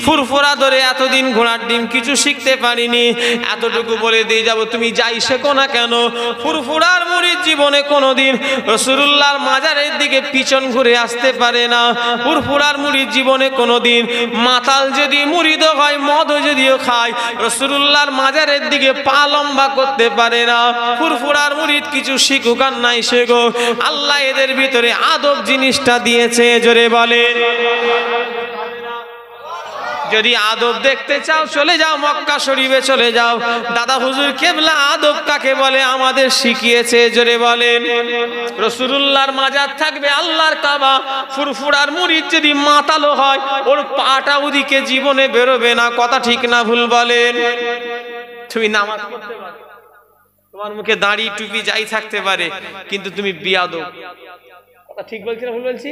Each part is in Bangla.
ফুরফুরা ধরে এতদিন ঘোড়ার ডিম কিছু শিখতে পারিনি, এতটুকু বলে দিয়ে যাব, তুমি যাই শেখো না কেন, ফুরফুরার মুরিদ জীবনে কোনোদিন রাসূলুল্লাহর মাজারের দিকে পিছন ঘুরে আসতে পারে না। ফুরফুরার মুরিদ জীবনে কোনোদিন মাতাল যদি মুরিদ হয়, মদও যদিও খায়, রাসূলুল্লাহর মাজারের দিকে পা লম্বা করতে পারে না। ফুরফুরার মুরিদ কিছু শিখুক আর নাই শেখো, আল্লাহ এদের ভিতরে আদব জিনিসটা দিয়েছে। জোরে বলে, যদি আদব দেখতে চাও চলে যাও মক্কা শরীফে, চলে যাও, দাদা হুজুর কেবলা আদব কাকে বলে আমাদের শিখিয়েছে। জোরে বলেন, রাসূলুল্লাহর মাজার থাকবে আল্লাহর কাবা, ফুরফুরার মুরিদ যদি মাতালো হয়, ওর পাটা ওদিকে জীবনে বেরোবে না। কথা ঠিক না ভুল বলেন? তুমি নামাজ পড়তে পারো, তোমার মুখে দাড়ি টুপি যাই থাকতে পারে, কিন্তু তুমি বিয়াদব। কথা ঠিক বলছি না ভুল বলছি?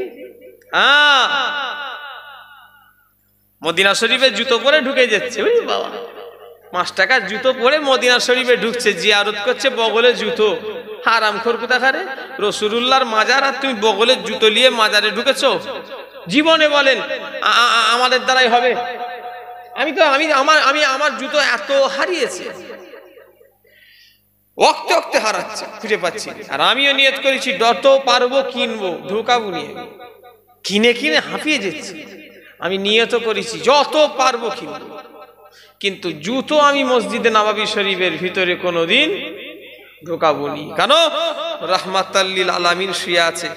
হ্যাঁ, মদিনা শরীফে জুতো পরে ঢুকে যাচ্ছে, বুঝলি বাবা, 5 টাকার জুতো পরে মদিনা শরীফে ঢুকছে, জিয়ারত করছে, বগলে জুতো। হারামখোর কোথাকারে, রাসূলুল্লাহর মাজার আর তুমি বগলে জুতো নিয়ে মাজারে ঢুকেছো? জীবনে বলেন আমাদের দ্বারাই হবে? আমার জুতো এত হারিয়েছে, ওক্তে ওক্তে হারাচ্ছে, খুঁজে পাচ্ছি। আর আমিও নিয়ত করেছি যত পারবো কিনবো, ঢোকাবো নিয়ে, কিনে কিনে হাঁপিয়ে যাচ্ছি। আমি নিয়ত করেছি যত পারবো কিনবো, কিন্তু জুতো আমি মসজিদে নববী শরীফের ভিতরে কোনোদিন ঢোকাবো নি। কেন? রাহমাতাল লিল আলামিন শুয়ে আছে।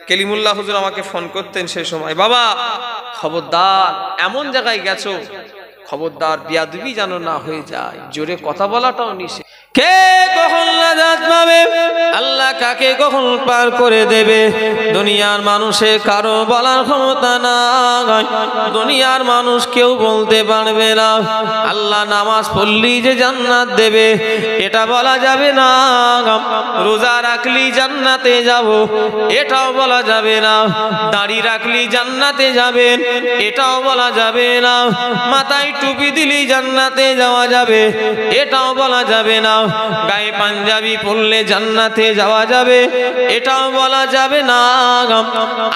কেলিমুল্লাহ হুজুর আমাকে ফোন করতেন সেই সময়, বাবা খবরদার, এমন জায়গায় গেছো, খবরদার বিয়াদবি যেন না হয়ে যায়, জোরে কথা বলাটাও নিষেধ। কে কখন নাজাত পাবে, আল্লাহ কাকে কখন পার করে দেবে, দুনিয়ার মানুষে কারো বলার ক্ষমতা নাই, দুনিয়ার মানুষ কেউ বলতে পারবে না। আল্লাহ নামাজ পড়লি যে জান্নাত দেবে এটা বলা যাবে না, রোজা রাখলি জান্নাতে যাব এটাও বলা যাবে না, দাড়ি রাখলি জান্নাতে যাবেন এটাও বলা যাবে না, মাথায় টুপি দিলি জান্নাতে যাওয়া যাবে এটাও বলা যাবে না, গায়ে পাঞ্জাবি পরলে জান্নাতে যাওয়া যাবে এটাও বলা যাবে না।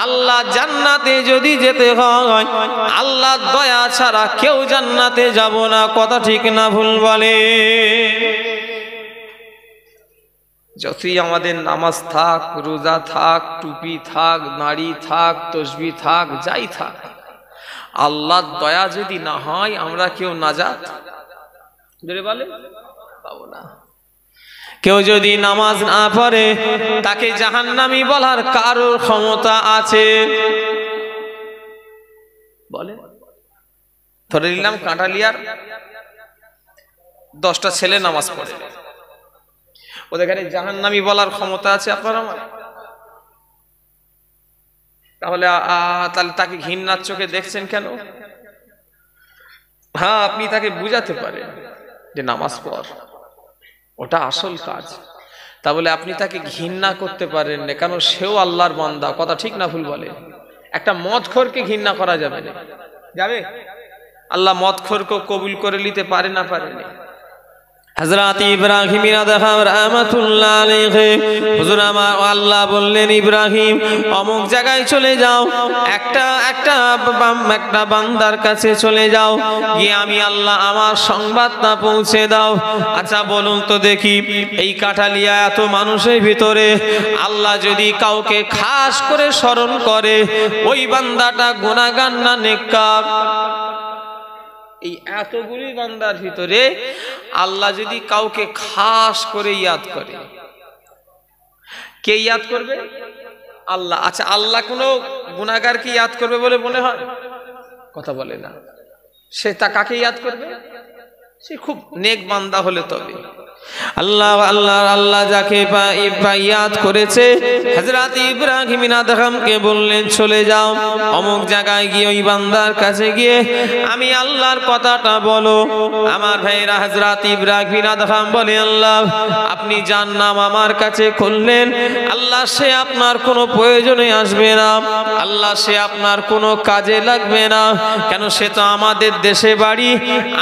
আল্লাহ জান্নাতে যদি যেতে হয়, আল্লাহর দয়া ছাড়া কেউ জান্নাতে যাব না। কথা ঠিক না ভুল বলে? যতই আমাদের নামাজ থাক, রোজা থাক, টুপি থাক, নাড়ি থাক, তসবি থাক, যাই থাক, আল্লাহর দয়া যদি না হয় আমরা কেউ নাজাত বলে পাবো না। কেউ যদি নামাজ না পড়ে তাকে জাহান্নামী বলার কারোর ক্ষমতা আছে? বলে, ধরে নিলাম কাঁটালিয়ার 10টা ছেলে নামাজ পড়ে, ওদের কাছে জাহান্নামী বলার ক্ষমতা আছে আপনার আমার? তাহলে তাকে ঘৃণার চোখে দেখছেন কেন? হ্যাঁ, আপনি তাকে বুঝাতে পারেন যে নামাজ পড়, ওটা আসল কাজ, তা বলে আপনি তাকে ঘৃণা করতে পারেন না, কারণ সেও আল্লাহর বান্দা। কথা ঠিক না ভুল বলে? একটা মদখোরকে ঘৃণা করা যাবে না, যাবে? আল্লাহ মদখোরকে কবুল করে নিতে পারে না, পারে না? হযরত ইব্রাহিম রাহমাতুল্লাহ আলাইহি হুজুর আমার আল্লাহ বললেন, ইব্রাহিম অমুক জায়গায় চলে যাও, একটা বান্দার কাছে চলে যাও, গিয়ে আমি আল্লাহ আমার সংবাদটা পৌঁছে দাও। আচ্ছা বলুন তো দেখি, এই কাঠালিয়া এত মানুষের ভিতরে আল্লাহ যদি কাউকে খাস করে স্মরণ করে, ওই বান্দাটা গুনাহগার না নেককার? এই এতগুলি বান্দার ভিতরে আল্লাহ যদি কাউকে খাস করে ইয়াদ করে, কে ইয়াদ করবে? আল্লাহ। আচ্ছা, আল্লাহ কোনো গুনাহগারকে ইয়াদ করবে বলে মনে হয়? কথা বলে না। সে তা কাকে ইয়াদ করবে? সে খুব নেক বান্দা হলে তবে। আল্লাহ যাকে ইয়াদ করেছে, হযরত ইব্রাহিম আদহামকে বললেন চলে যাও, অমুক জায়গায় গিয়ে ওই বান্দার কাছে গিয়ে আমি আল্লাহর কথাটা বলো। আমার ভাইরা, হযরত ইব্রাহিম আদহাম বলে, আল্লাহ আপনি যার নাম আমার কাছে করলেন, আল্লাহ সে আপনার কোনো প্রয়োজনে আসবে না, আল্লাহ সে আপনার কোনো কাজে লাগবে না। কেন? সে তো আমাদের দেশে বাড়ি,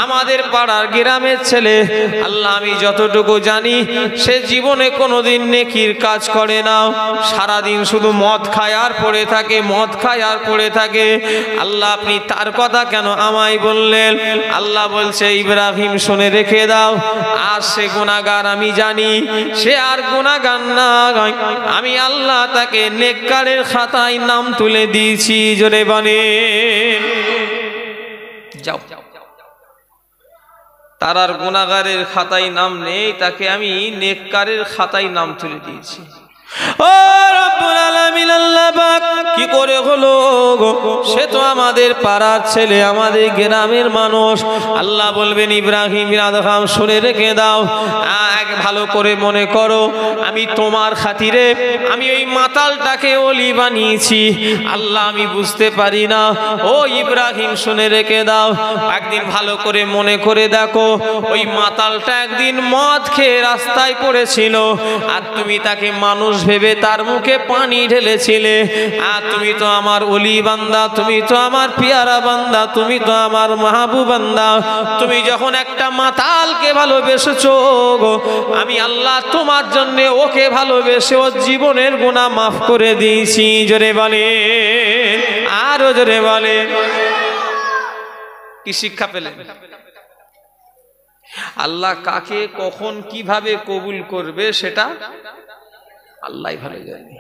আমাদের পাড়ার গ্রামের ছেলে। আল্লাহ আমি যতটুকু জানি সে জীবনে কোনোদিন নেকির কাজ করে না, সারাদিন শুধু মদ খায় আর পড়ে থাকে, মদ খায় আর পড়ে থাকে। আল্লাহ আপনি তার কথা কেন আমায় বললেন? আল্লাহ বলছে ইব্রাহিম শুনে রেখে দাও, আর সে গুনাহগার আমি জানি, সে আর গুনাহগার না, আমি আল্লাহ তাকে নেককারের খাতায় নাম তুলে দিয়েছি। জোরে বলেন যাও। তার আর গুনাহগারের খাতায় নাম নেই, তাকে আমি নেককারের খাতায় নাম তুলে দিয়েছি। ও রব্বুল আলামিন, আল্লাহ পাক কি করে হলো গো? সে তো আমাদের পাড়ার ছেলে, আমাদের গ্রামের মানুষ। আল্লাহ বলবেন ইব্রাহিম বিন আদহাম শুনে রেখে দাও, ভালো করে মনে করো, আমি তোমার খাতিরে আমি ওই মাতালটাকে ওলি বানিয়েছি। আল্লাহ আমি বুঝতে পারি না। ও ইব্রাহিম শুনে রেখে দাও, একদিন ভালো করে মনে করে দেখো, ওই মাতালটা একদিন মদ খেয়ে রাস্তায় পড়েছিল, আর তুমি তাকে মানুষ ভেবে তার মুখে পানি ঢেলেছিলে। আর তুমি তো আমার ওলি বান্দা, তুমি তো আমার পিয়ারা বান্দা, তুমি তো আমার মাহবুব বান্দা। তুমি যখন একটা মাতালকে ভালোবেসেছো গো, আমি আল্লাহ তোমার জন্য ওকে ভালোবেসে ওর জীবনের গুনাহ মাফ করে দিয়েছি। জোরে বলে, আরো জোরে বলে। কি শিক্ষা পেলেন? আল্লাহ কাকে কখন কিভাবে কবুল করবে সেটা আল্লাহই ভালো জানে।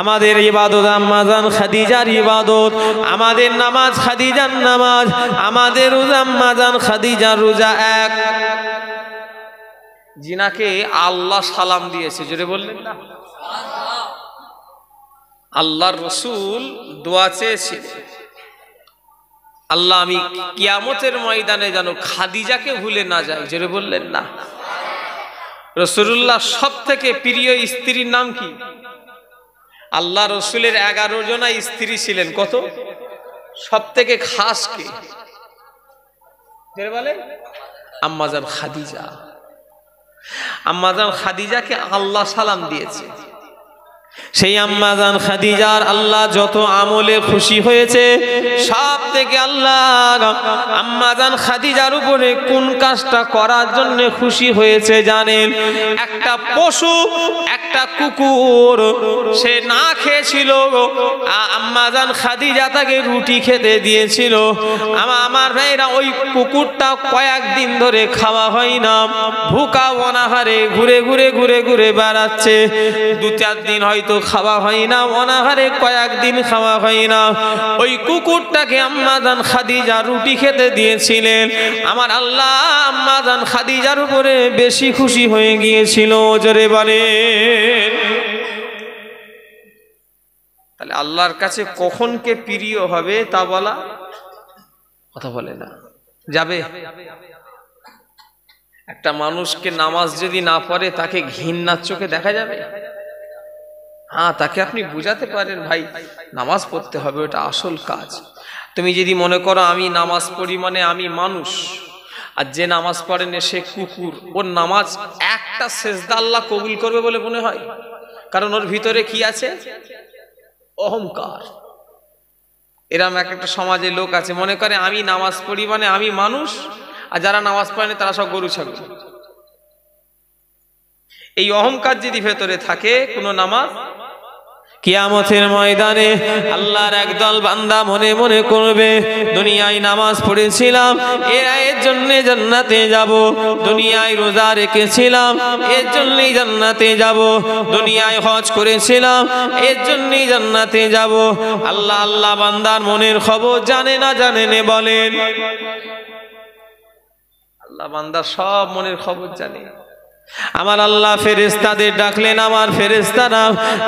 আমাদের ইবাদত আম্মাজান খাদিজার ইবাদত, আমাদের নামাজ খাদিজার নামাজ, আমাদের রোজা আম্মাজান খাদিজার রোজা এক। জিনাকে আল্লাহ সালাম দিয়েছে, জোরে বললেন না? আল্লাহর রাসূল দোয়া চেয়েছে, আল্লাহ আমি কিয়ামতের ময়দানে যেন খাদিজাকে ভুলে না যাই। জোরে বললেন না? রাসূলুল্লাহ সব থেকে প্রিয় স্ত্রীর নাম কি? আল্লাহ রসুলের 11 জনা স্ত্রী ছিলেন। কত? সব থেকে খাস কে? বলে আম্মাজান খাদিজা। আম্মাজান খাদিজাকে আল্লাহ সালাম দিয়েছে। সেই আম্মাজান খাদিজার আল্লাহ যত আমলে খুশি হয়েছে, সব থেকে আল্লাহ আম্মাজান খাদিজার উপরে কোন কাজটা করার জন্য খুশি হয়েছে জানেন? একটা পশু, একটা কুকুর সে না খেয়েছিল, আম্মাজান খাদিজা তাকে রুটি খেতে দিয়েছিল। আমার ভাইরা, ওই কুকুরটা কয়েকদিন ধরে খাওয়া হয় না, ভুকা অনাহারে ঘুরে ঘুরে ঘুরে ঘুরে বেড়াচ্ছে। 2-4 দিন হয়তো খাওয়া হয় না, অনাহারে কয়েকদিন খাওয়া হয় না। ওই কুকুরটাকে আম্মাজান খাদিজা রুটি খেতে দিয়েছিলেন। আমার আল্লাহ আম্মাজান খাদিজার উপরে বেশি খুশি হয়ে গিয়েছিল। জোরে বলেন। তাহলে আল্লাহর কাছে কখন কে প্রিয় হবে তা বলা কথা বলে না যাবে। একটা মানুষকে নামাজ যদি না পড়ে তাকে ঘৃণার চোখে দেখা যাবে? হ্যাঁ, তাকে আপনি বুঝাতে পারেন ভাই নামাজ পড়তে হবে, ওটা আসল কাজ। তুমি যদি মনে করো আমি নামাজ পড়ি মানে আমি মানুষ, আর যে নামাজ পড়ে না সে কুকুর, ওর নামাজ একটা সেজদা আল্লাহ কবুল করবে বলে মনে হয়? কারণ ওর ভিতরে কি আছে? অহংকার। এরকম একটা সমাজে লোক আছে, মনে করে আমি নামাজ পড়ি মানে আমি মানুষ, আর যারা নামাজ পড়ে না তারা সব গরু ছাগল। এই অহংকার যদি ভেতরে থাকে, কোনো নামাজ কিয়ামতের ময়দানে আল্লাহর একদল বান্দা মনে মনে করবে, দুনিয়ায় নামাজ পড়েছিলাম এর জন্য জান্নাতে যাব, দুনিয়ায় রোজা রেখেছিলাম এর জন্যই জান্নাতে যাব, দুনিয়ায় হজ করেছিলাম এর জন্যই জান্নাতে যাব। আল্লাহ আল্লাহ বান্দার মনের খবর জানে না জানে না বলেন? আল্লাহ বান্দার সব মনের খবর জানে। আমার আল্লাহ ফেরেশতাদের ডাকলেন, আমার ফেরেশতারা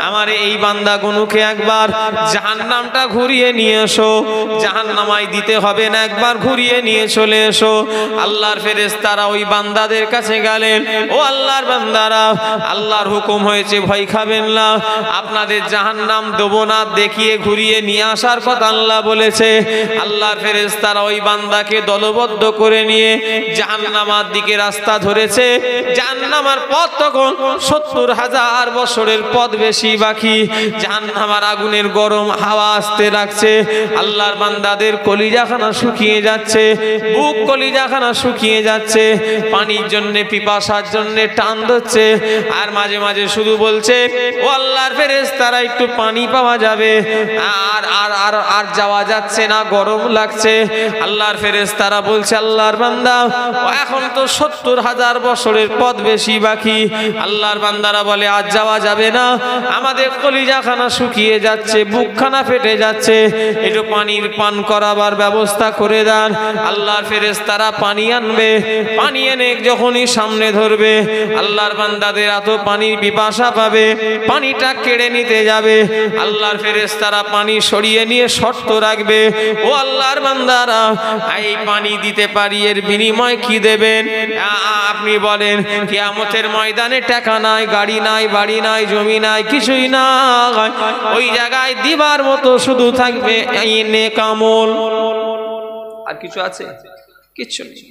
আমার এই বান্দাগুলোকে একবার জাহান্নামটা ঘুরিয়ে নিয়ে এসো, জাহান্নামায় দিতে হবে না, একবার ঘুরিয়ে নিয়ে চলে এসো। আল্লাহর ফেরেশতারা ওই বান্দাদের কাছে গেলেন, ও আল্লাহর বান্দারা, আল্লাহর হুকুম হয়েছে ভয় খাবেন না, আপনাদের জাহান্নাম দেব না, দেখিয়ে ঘুরিয়ে নিয়ে আসার কথা আল্লাহ বলেছে। আল্লাহর ফেরেশতারা ওই বান্দাকে দলবদ্ধ করে নিয়ে জাহান্নামের দিকে রাস্তা ধরেছে। জাহান্নাম নামার পথ তখন ৭০,০০০ বছরের পথ বেশি বাকি। জাহান্নামের আগুনের গরম হাওয়া আসতে লাগছে, আল্লাহর বান্দাদের কলিজাখানা শুকিয়ে যাচ্ছে, বুক কলিজাখানা শুকিয়ে যাচ্ছে, পানির জন্য পিপাসার জন্য টান ধরছে, আর মাঝে মাঝে শুধু বলছে ও আল্লাহর ফেরেশতারা একটু পানি পাওয়া যাবে, আর আর আর আর যাওয়া যাচ্ছে না, গরম লাগছে। আল্লাহর ফেরেশতারা বলছে আল্লাহর বান্দা এখন তো ৭০,০০০ বছরের পথ বেশি বাকি। আল্লাহর বান্দারা বলে আজ যাওয়া যাবে না, আমাদের কলিজাখানা শুকিয়ে যাচ্ছে, বুকখানা ফেটে যাচ্ছে, একটু পানির পান করাবার ব্যবস্থা করে দেন। আল্লাহর ফেরেশতারা পানি আনবে, পানি এনে যখনই সামনে ধরবে আল্লাহর বান্দাদের এত পানির পিপাসা পাবে, পানিটা কেড়ে নিতে যাবে। আল্লাহর ফেরেশতারা পানি সরিয়ে নিয়ে শর্ত রাখবে, ও আল্লাহর বান্দারা এই পানি দিতে পারি, এর বিনিময় কি দেবেন? আপনি বলেন কিয়ামতের ময়দানে টাকা নাই, গাড়ি নাই, বাড়ি নাই, জমি নাই, কিছুই নাই, ওই জায়গায় দিবার মতো শুধু থাকবে এই নেক আমল। আর কিছু আছে? কিচ্ছু নেই।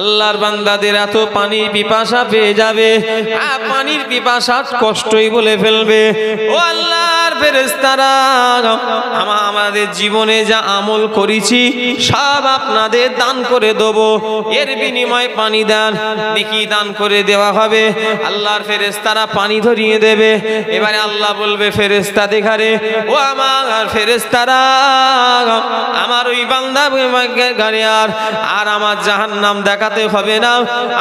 আল্লাহর বান্দাদের এত পানির পিপাসা পেয়ে যাবে, পানির পিপাসা কষ্টই বলে ফেলবে, ও আল্লাহর ফেরেশতারা আমাদের জীবনে যা আমল করেছি সব আপনাদের দান করে দেব, এর বিনিময়ে পানি দান। দেখি দান করে দেওয়া হবে। আল্লাহর ফেরেশতারা পানি ধরিয়ে দেবে। এবারে আল্লাহ বলবে ফেরেশতা দেখারে, ও আমার ফেরেশতারা আমার ওই বান্দা গাড়ি আর আমার জাহান্নাম দেখাতে হবে না,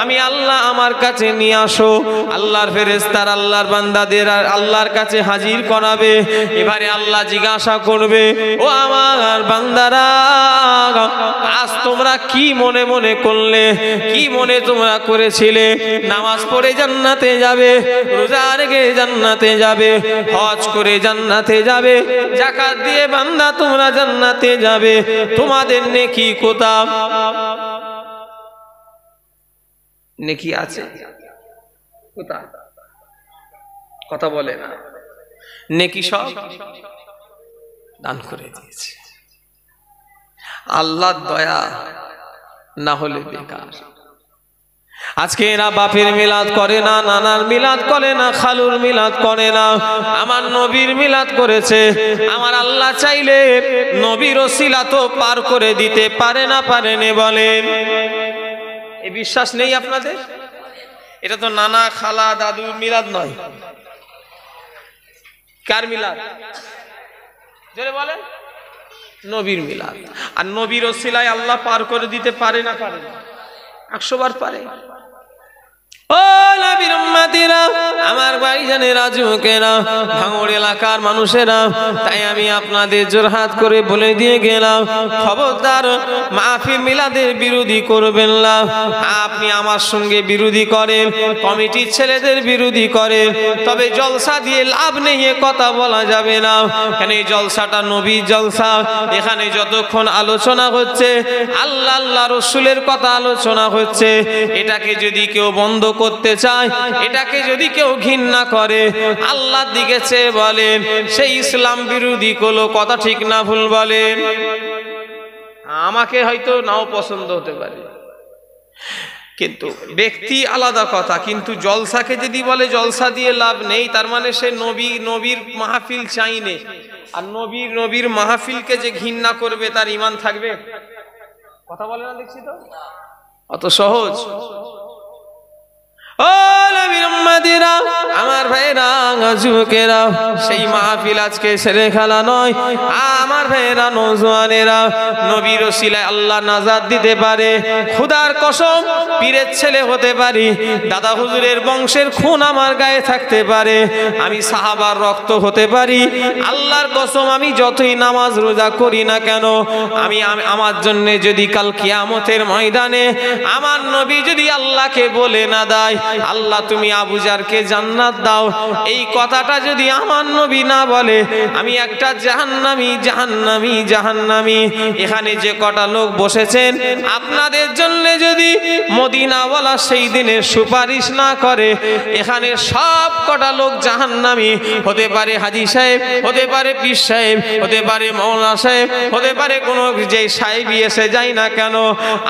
আমি আল্লাহ আমার কাছে নিয়ে আসো। আল্লাহর ফেরেশতারা আল্লাহর বান্দাদের আল্লাহর কাছে হাজির করাবে। এবারে আল্লাহ জিজ্ঞাসা করবে, ও আমার বান্দারা আজ তোমরা কি মনে মনে করলে, কি মনে তোমরা করেছিলে? নামাজ পড়ে জান্নাতে যাবে, রোজা রেখে জান্নাতে যাবে, হজ করে জান্নাতে যাবে, যাকাত দিয়ে বান্দা তোমরা জান্নাতে যাবে, তোমাদের নেকি কোথাও? নেকি আছে কোথায়? কথা বলে না। নেকি সব দান করে দিয়েছে। আল্লাহর দয়া না হলে বেকার। আজকে এরা বাপের মিলাদ করে না, নানার মিলাদ করে না, খালুর মিলাদ করে না, আমার নবীর মিলাদ করেছে। আমার আল্লাহ চাইলে নবীর ওসিলা তো পার করে দিতে পারে না, পারেনি বলেন? এই বিশ্বাস নেই আপনাদের? এটা তো নানা খালা দাদুর মিলাদ নয়। কার মিলাদ? জোরে বলেন। নবীর মিলাদ। আর নবীর ওসিলায় আল্লাহ পার করে দিতে পারে না, পারে না? 100 বার পারে। ও নবীর উম্মতিরা, আমার ভাইজানেরা, যুবকেরা, ভাঙড় এলাকার মানুষেরা, তাই আমি আপনাদের জোরহাত করে বলে দিয়ে গেলাম, খবরদার মাহফিল মিলাদের বিরোধী করবেন না। আপনি আমার সঙ্গে বিরোধী করেন, কমিটির ছেলেদের বিরোধী করেন, তবে জলসা দিয়ে লাভ নেই এ কথা বলা যাবে না। কেন এই জলসাটা নবীর জলসা। এখানে যতক্ষণ আলোচনা হচ্ছে আল্লাহ আল্লাহ রসুলের কথা আলোচনা হচ্ছে, এটাকে যদি কেউ বন্ধ করতে চায়, এটাকে যদি কেউ ঘৃণা করে, আল্লাহর দিকে চেয়ে বলেন সেই ইসলাম বিরোধী কোনো কথা, ঠিক না ভুল বলেন? আমাকে হয়তো নাও পছন্দ হতে পারে, কিন্তু ব্যক্তি আলাদা কথা। কিন্তু জলসাকে যদি বলে জলসা দিয়ে লাভ নেই, তার মানে সে নবীর মাহফিল চাইনে। আর নবীর মাহফিলকে যে ঘৃণা করবে তার ঈমান থাকবে? কথা বলে না, দেখছি তো অত সহজ। ও নবীর উম্মতিরা, আমার ভাইরা, যুবকেরা, সেই মাহফিল আজকে ছেলে খেলা নয়। আমার ভাইরা, নওজোয়ানেরা, নবীর ওসিলায় আল্লাহ নাজাত দিতে পারে। খোদার কসম, পীরের ছেলে হতে পারি, দাদা হুজুরের বংশের খুন আমার গায়ে থাকতে পারে, আমি সাহাবার রক্ত হতে পারি, আল্লাহর কসম আমি যতই নামাজ রোজা করি না কেন, আমি আমার জন্য যদি কাল কিয়ামতের ময়দানে আমার নবী যদি আল্লাহকে বলে না দেয়, আল্লাহ তুমি আবু জারকে জান্নাত দাও, এই কথাটা যদি আমার নবী না বলে, আমি একটা জাহান্নামী জাহান্নামী জাহান্নামী। এখানে যে কটা লোক বসেছেন, আপনাদের জন্য যদি মদিনাওয়ালা সেই দিনে সুপারিশ না করে, এখানে সব কটা লোক জাহান্নামী। হতে পারে হাজী সাহেব, হতে পারে পীর সাহেব, হতে পারে মওলানা সাহেব, হতে পারে কোনো যে সাহেবই এসে যায় না কেন,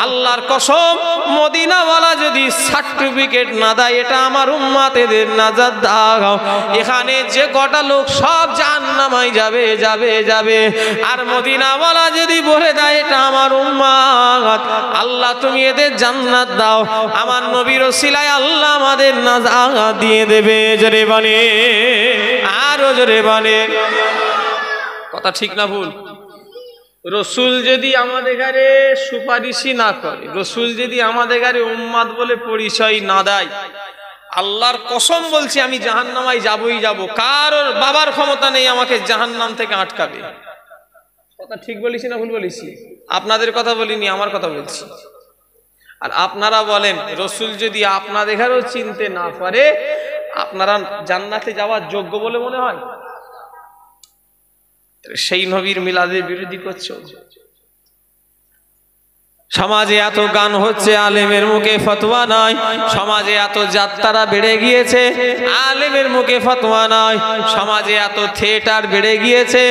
আল্লাহর কসম মদিনাওয়ালা যদি সার্টিফিকেট না না দেয়, এটা আমার উম্মত, এদের নাজাত দাও। এখানে যে কটা লোক সব জাহান্নামে যাবে যাবে যাবে, আর মদিনাওয়ালা যদি বলে দেয় এটা আমার উম্মত, আল্লাহ তুমি এদের জান্নাত দাও, আমার নবীর ওসিলায় আল্লাহ আমাদের নাজাত দিয়ে দেবে। জোরে বলে, আরো জোরে বলে। কথা ঠিক না ভুল? রসুল যদি আমাদের ঘরে সুপারিশই না করে, রসুল যদি আমাদের ঘরে উম্মত বলে পরিচয় না দেয়, আল্লাহর কসম বলছি আমি জাহান্নামায় যাবই যাব। কারোর বাবার ক্ষমতা নেই আমাকে জাহান্নাম থেকে আটকাবে। কথা ঠিক বলেছি না ভুল বলেছি? আপনাদের কথা বলিনি, আমার কথা বলছি। আর আপনারা বলেন রসুল যদি আপনাদের ঘরেও চিনতে না পারে, আপনারা জান্নাতে যাওয়ার যোগ্য বলে মনে হয়? সেই নবীর মিলাদের বিরোধী করছো। সমাজে এত গান হচ্ছে, আলেমের মুখে ফতোয়া নাই। সমাজে এত যাত্রা বেড়ে গিয়েছে, আলেমের মুখে ফতোয়া নাই। সমাজে এত থিয়েটার বেড়ে গিয়েছে,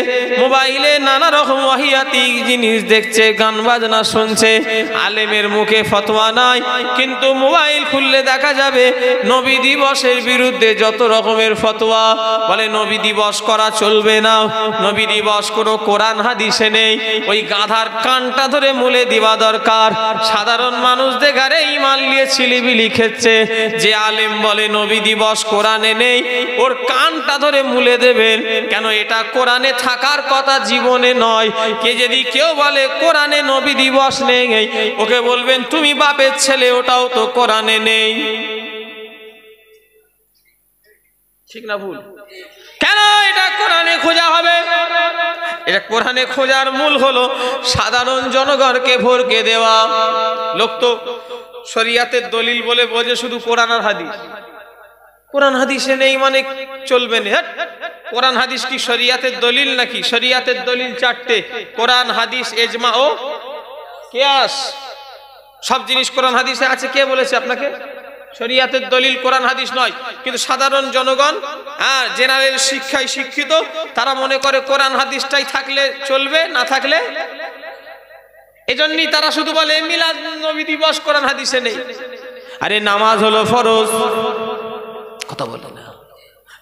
মোবাইলে নানা রকম ওয়াহিয়াতি জিনিস দেখছে, গান বাজনা শুনছে, আলেমের মুখে ফতোয়া নাই। কিন্তু মোবাইল খুললে দেখা যাবে নবী দিবসের বিরুদ্ধে যত রকমের ফতোয়া। বলে নবী দিবস করা চলবে না, নবী দিবস কোনো কোরআন হাদিসে নেই, ওই গাধার কানটা ধরে মুলে দিবা দরকার। সাধারণ মানুষদের ঘরে ঈমান নিয়ে ছিলিবিলি খেচ্ছে, যে আলেম বলে নবী দিবস কোরআনে নেই, ওর কানটা ধরে মুলে দেবেন। কেন? এটা কোরআনে থাকার কথা জীবনে নয়। কে যদি কেউ বলে কোরআনে নবী দিবস নেই, ওকে বলবেন তুমি বাপের ছেলে, ওটাও তো কোরআনে নেই। ঠিক না ভুল? কেন এটা কোরআনে খোঁজা হবে? এটা কোরআনে খোঁজার মূল হলো সাধারণ জনগণকে ভরকে দেওয়া। লোক তো শরিয়াতের দলিল বলে বোঝে শুধু কোরআন আর হাদিস। কোরআন হাদিসে নেই মানে চলবে না। কোরআন হাদিস কি শরিয়াতের দলিল নাকি? শরিয়াতের দলিল চারটে: কোরআন, হাদিস, ইজমা ও কিয়াস। সব জিনিস কোরআন হাদিসে আছে। কে বলেছে আপনাকে? শরিয়াতের দলিল কোরআন হাদিস নয়। কিন্তু সাধারণ জনগণ, জেনারেল শিক্ষায় শিক্ষিত, তারা মনে করে কোরআন হাদিসটাই থাকলে চলবে, না থাকলে। এজন্যই তারা শুধু বলে মিলাদ নবী দিবস কোরআন হাদিসে নেই। আরে নামাজ হলো ফরজ, কথা বলে না।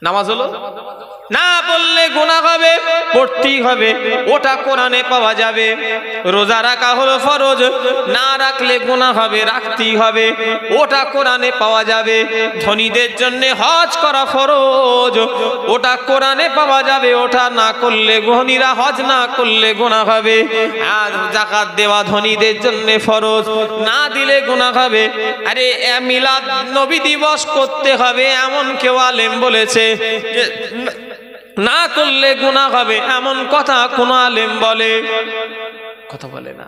নামাজ হলো, না বললে গুনাহ হবে, পড়তেই হবে, ওটা কোরআনে পাওয়া যাবে। রোজা রাখা হলো ফরজ, না রাখলে গুনাহ হবে, রাখতেই হবে, ওটা কোরআনে পাওয়া যাবে। ধনীদের জন্য হজ করা ফরজ, ওটা কোরআনে পাওয়া যাবে, ওটা না করলে, ধনীরা হজ না করলে গুনাহ হবে। আর যাকাত দেওয়া ধনীদের জন্য ফরজ, না দিলে গুনাহ হবে। আরে মিলাদ নবী দিবস করতে হবে এমন কেউ আলেম বলেছে? না করলে গুনাহ হবে এমন কথা কোন আলেম বলে? কথা বলে না।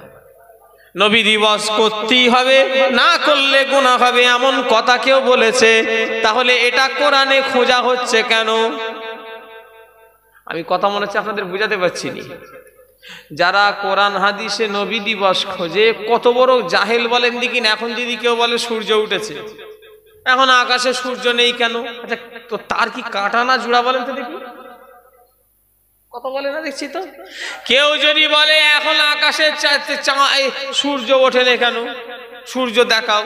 নবী দিবস করতেই হবে, না করলে গুনাহ হবে এমন কথা কেউ বলেছে? তাহলে এটা কোরআনে খোঁজা হচ্ছে কেন? আমি কথা মনে হচ্ছে আপনাদের বুঝাতে পারছি না। যারা কোরআন হাদিসে নবী দিবস খোঁজে কত বড় জাহেল বলেন দেখি না। এখন যদি কেউ বলে সূর্য উঠেছে, এখন আকাশে সূর্য নেই কেন? আচ্ছা, তো তার কি কাটা না জোড়া বলেন তো দেখি? কথা বলে না দেখছি তো। কেউ যদি বলে এখন আকাশে সূর্য ওঠে না কেন, সূর্য দেখাও,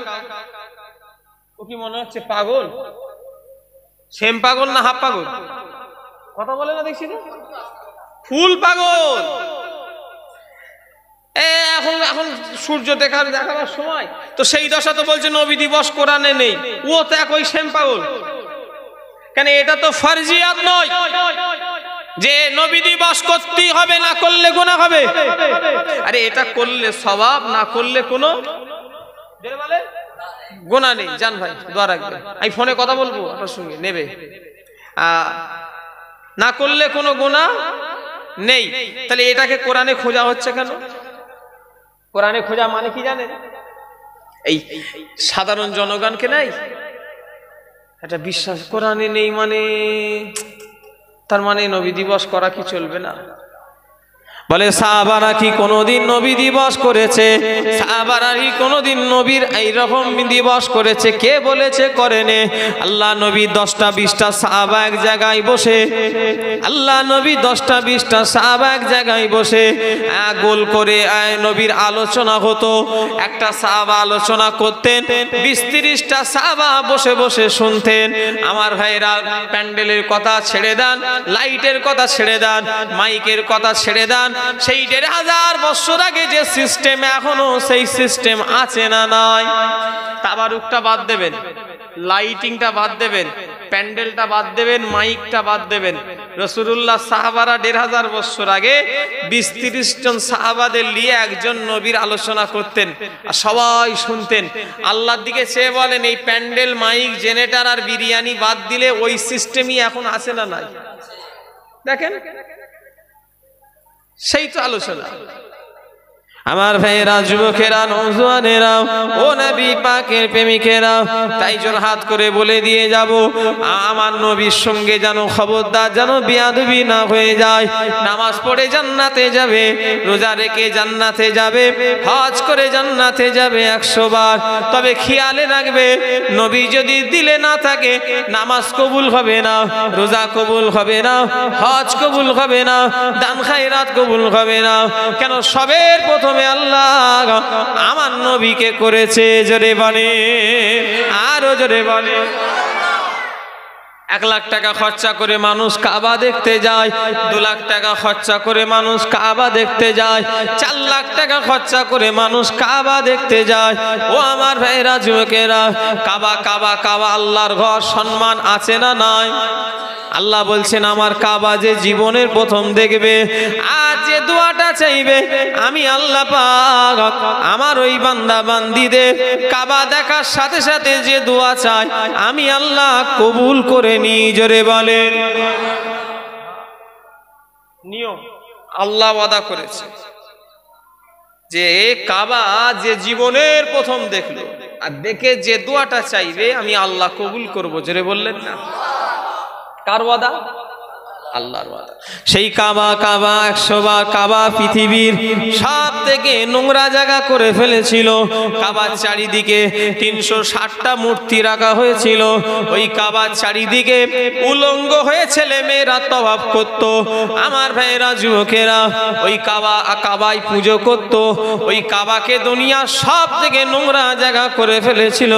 ও কি মনে হচ্ছে পাগল? সেম পাগল না হাফ পাগল? কথা বলে না দেখছি তো। ফুল পাগল। এখন সূর্য দেখার সময় তো সেই দশা তো বলছে নবী দিবস কোরআনে নেই, ও তো একই সেম পাগল। কেন? এটা তো ফরজিয়াত নয় যে নবী দিবস করতেই হবে, না করলে গুনাহ হবে। আরে এটা করলে সওয়াব, না করলে কোনো গুনাহ নেই। জান ভাই দোয়া রাখবে, আমি ফোনে কথা বলবো আপনার সঙ্গে, নেবে। না করলে কোনো গুনাহ নেই। তাহলে এটাকে কোরআনে খোঁজা হচ্ছে কেন? কোরআনে খোঁজা মানে কি জানেন? এই সাধারণ জনগণকে নাই এটা বিশ্বাস, কোরআনে নেই মানে তার মানে নবী দিবস করা কি চলবে না? বলে সাহাবারা কি কোনোদিন নবী দিবস করেছে? সাহাবারা কি কোনোদিন নবীর এইরকম দিবস করেছে? কে বলেছে করেনে? আল্লাহ নবী 10টা 20টা সাহাবা এক জায়গায় বসে, আল্লাহ নবী 10টা 20টা সাহাবা এক জায়গায় বসে গোল করে নবীর আলোচনা হতো। একটা সাহাবা আলোচনা করতেন, 20-30টা সাহাবা বসে বসে শুনতেন। আমার ভাইরা, প্যান্ডেলের কথা ছেড়ে দেন, লাইটের কথা ছেড়ে দেন, মাইকের কথা ছেড়ে দেন, সেই 1500 বছর আগে যে সিস্টেম এখনো সেই সিস্টেম আছে না নাই? তাবারুকটা বাদ দেবেন, লাইটিংটা বাদ দেবেন, প্যান্ডেলটা বাদ দেবেন, মাইকটা বাদ দেবেন। রাসূলুল্লাহ সাহাবারা 1500 বছর আগে 20-30 জন সাহাবাদের নিয়ে একজন নবীর আলোচনা করতেন আর সবাই শুনতেন। আল্লাহর দিকে চেয়ে বলেন, এই প্যান্ডেল, মাইক, জেনারেটর আর বিরিয়ানি বাদ দিলে ওই সিস্টেমই এখন আছে না নাই? দেখেন, সেই তো আলোচনা। আমার ভাইয়েরা, যুবকেরা, নওজোয়ানেরা, ও নবী পাকের প্রেমিকেরা, তাই জোরহাত করে বলে দিয়ে যাব, আমার নবীর সঙ্গে যেন খবরদার যেন বেয়াদবি না হয়ে যায়। নামাজ পড়ে জান্নাতে যাবে, রোজা রেখে জান্নাতে যাবে, হজ করে জান্নাতে যাবে 100 বার। তবে খেয়ালে রাখবে, নবী যদি দিলে না থাকে, নামাজ কবুল হবে না, রোজা কবুল হবে না, হজ কবুল হবে না, দান খায়রাত কবুল হবে না। কেন? সবের প্রথম আল্লাহ আমার নবীকে করেছে। জোরে বলে, আরো জোরে বলে। 1 লাখ টাকা খরচা করে মানুষ কাবা দেখতে যায়, 2 লাখ টাকা খরচা করে মানুষ কাবা দেখতে যায়, 4 লাখ টাকা খরচা করে মানুষ কাবা দেখতে যায়। ও আমার ভাইরা, যুবকেরা, কাবা কাবা কাবা আল্লাহর ঘর, সম্মান আছে না নাই? আল্লাহ বলছেন, আমার কাবা যে জীবনের প্রথম দেখবে আর যে দোয়াটা চাইবে, আমি আল্লাহ পাক আমার ওই বান্দা বান্দীদের কাবা দেখার সাথে সাথে যে দোয়া চাই, আমি আল্লাহ কবুল করে নিই। জোরে বলেন। নিয়ম আল্লাহ ওয়াদা করেছে যে কাবা যে জীবনের প্রথম দেখলো আর দেখে যে দোয়াটা চাইবে, আমি আল্লাহ কবুল করব। জোরে বললেন না? কার ওয়াদা? আল্লাহর ওয়াদা। সেই কাবা, কাবা 100 বার কাবা পৃথিবীর সব থেকে নোংরা জায়গা করে ফেলেছিল। কাবার চারিদিকে 360টা মূর্তি রাখা হয়েছিল। ওই কাবার চারিদিকে উলঙ্গ হয়ে ছেলে মেয়েরা তওয়াফ করত। আমার ভাইয়েরা, যুবকেরা, ওই কাবায় পুজো করত। ওই কাবাকে দুনিয়ার সব থেকে নোংরা জায়গা করে ফেলেছিল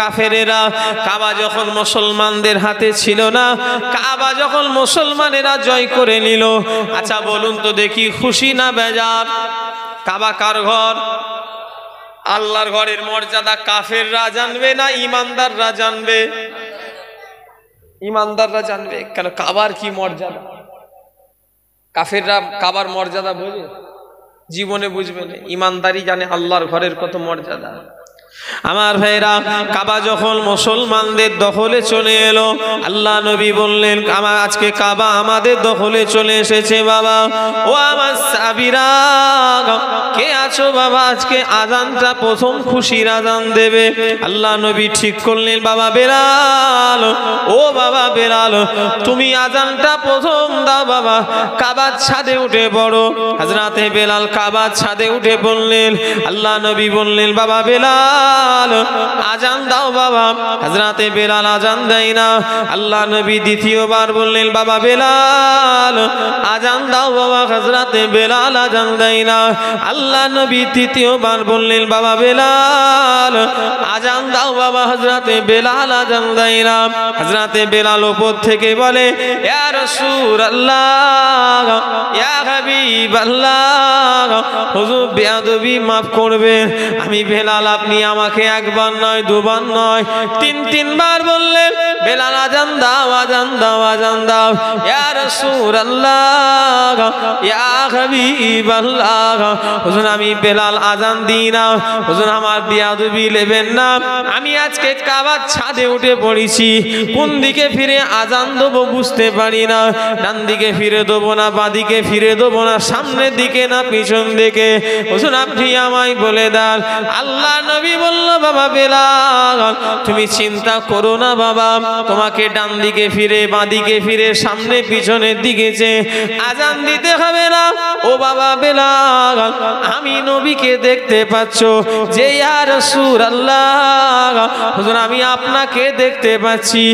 কাফেরেরা। কাবা যখন মুসলমানদের হাতে ছিল না, কাবা যখন মুসলমানেরা জয় করে নিল, আচ্ছা বলুন তো দেখি, খুশি না বেজার? কাবা কার ঘর? আল্লাহর ঘরের মর্যাদা কাফেররা জানবে না ইমানদাররা জানবে? ইমানদাররা জানবে। কেন? কাবার কি মর্যাদা। কাফেররা কাবার মর্যাদা বোঝে? জীবনে বুঝবে না। ইমানদারি জানে আল্লাহর ঘরের কত মর্যাদা। আমার ভাইরা, কাবা যখন মুসলমানদের দখলে চলে এলো, আল্লাহ নবী বললেন, আমার আজকে কাবা আমাদের দখলে চলে এসেছে বাবা। ও আমার সাবিরা, কে আছো বাবা? আজকে আজানটা প্রথম খুশির আজান দেবে। আল্লাহ নবী ঠিক করলেন, বাবা বেলাল, ও বাবা বেলাল, তুমি আজানটা প্রথম দাও বাবা। কাবার ছাদে উঠে পড়ো। হযরতে বেলাল কাবার ছাদে উঠে বললেন, আল্লাহ নবী বললেন, বাবা বেলাল আজান দাও বাবা। হযরতে বেলাল আজান দেয় না। আল্লাহ নবী দ্বিতীয়বার বললেন, বাবা বেলাল আজান দাও বাবা। হযরতে বেলাল আজান দেয় না। আল্লাহ নবী তৃতীয়বার বললেন, বাবা বেলাল আজান দাও বাবা। হযরতে বেলাল আজান দেয় না। হযরতে বেলাল উপর থেকে বলে, ইয়া রাসূলুল্লাহ, ইয়া হাবিবাল্লাহ, হুজুর বেয়াদবি মাফ করবেন, আমি বেলাল, আপনি আমাকে একবার নয়, দুবার নয়, 3-3বার বললেন, বেলাল আজান দাও, আজান দাও, আজান দাও। ইয়া রাসূলুল্লাহ, ইয়া হাবিবাল্লাহ, হুজুর আমি বেলাল আজান দিই না, হুজুর আমার বেয়াদবি নেবেন না। আমি আজকে কাবার ছাদে উঠে পড়েছি, কোন দিকে ফিরে আজান দেবো বুঝতে পারি না। ডান দিকে ফিরে দেবো না বাঁ দিকে ফিরে দেবো দেবো না সামনের দিকে না পিছন দিকে, হুজুর আপনি আমায় বলে দেন। আল্লাহ নবী বলল, বাবা বেলাল তুমি চিন্তা করো না বাবা, তোমাকে ডান দিকে ফিরে বাঁ দিকে ফিরে সামনে পিছনের দিকে যে আজান দিতে হবে না। ও বাবা বেলাল আমি নবীকে দেখতে পাচ্ছ যে ইয়া রাসূলুল্লাহ, হুজুর আমি আপনাকে দেখতে পাচ্ছি।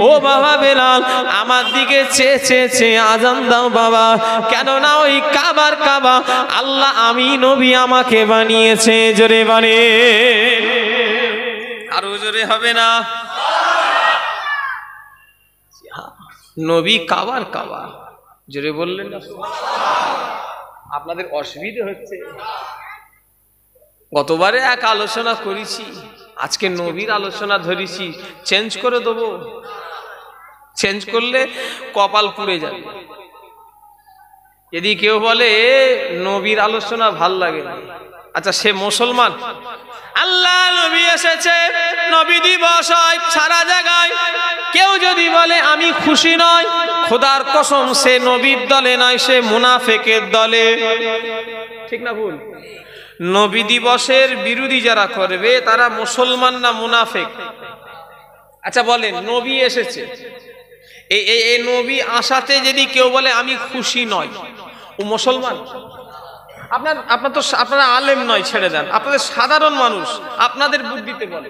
ও বাবা বেলাল আমার দিকে চেয়ে চেয়ে চেয়ে আজান দাও বাবা, কেননা ওই কাবার কাবা আল্লাহ আমি নবী আমাকে বানিয়েছে। জোরে বানে, আরো জোরে হবে না? নবী কাবার কাবা, জোরে বললেন না? আপনাদের অসুবিধা হচ্ছে? গতবারে এক আলোচনা করেছি, আজকে নবীর আলোচনা ধরেছি, চেঞ্জ করে দেবো? চেঞ্জ করলে কপাল পুড়ে যাবে। যদি কেউ বলে নবীর আলোচনা ভাল লাগে না, আচ্ছা সে মুসলমান? আল্লাহ নবী এসেছে, নবী দিবস হয় সারা জায়গায়, কেউ যদি বলে আমি খুশি নয়, খোদার কসম সে নবীর দলে নয়, সে মুনাফিকের দলে। ঠিক না ভুল? নবী দিবসের বিরোধী যারা করবে তারা মুসলমান না মুনাফিক? আচ্ছা বলেন, নবী এসেছে, এই নবী আসাতে যদি কেউ বলে আমি খুশি নয়, ও মুসলমান? আপনারা আলেম নয়, ছেড়ে দেন, আপনাদের সাধারণ মানুষ আপনাদের বুদ্ধিতে বলে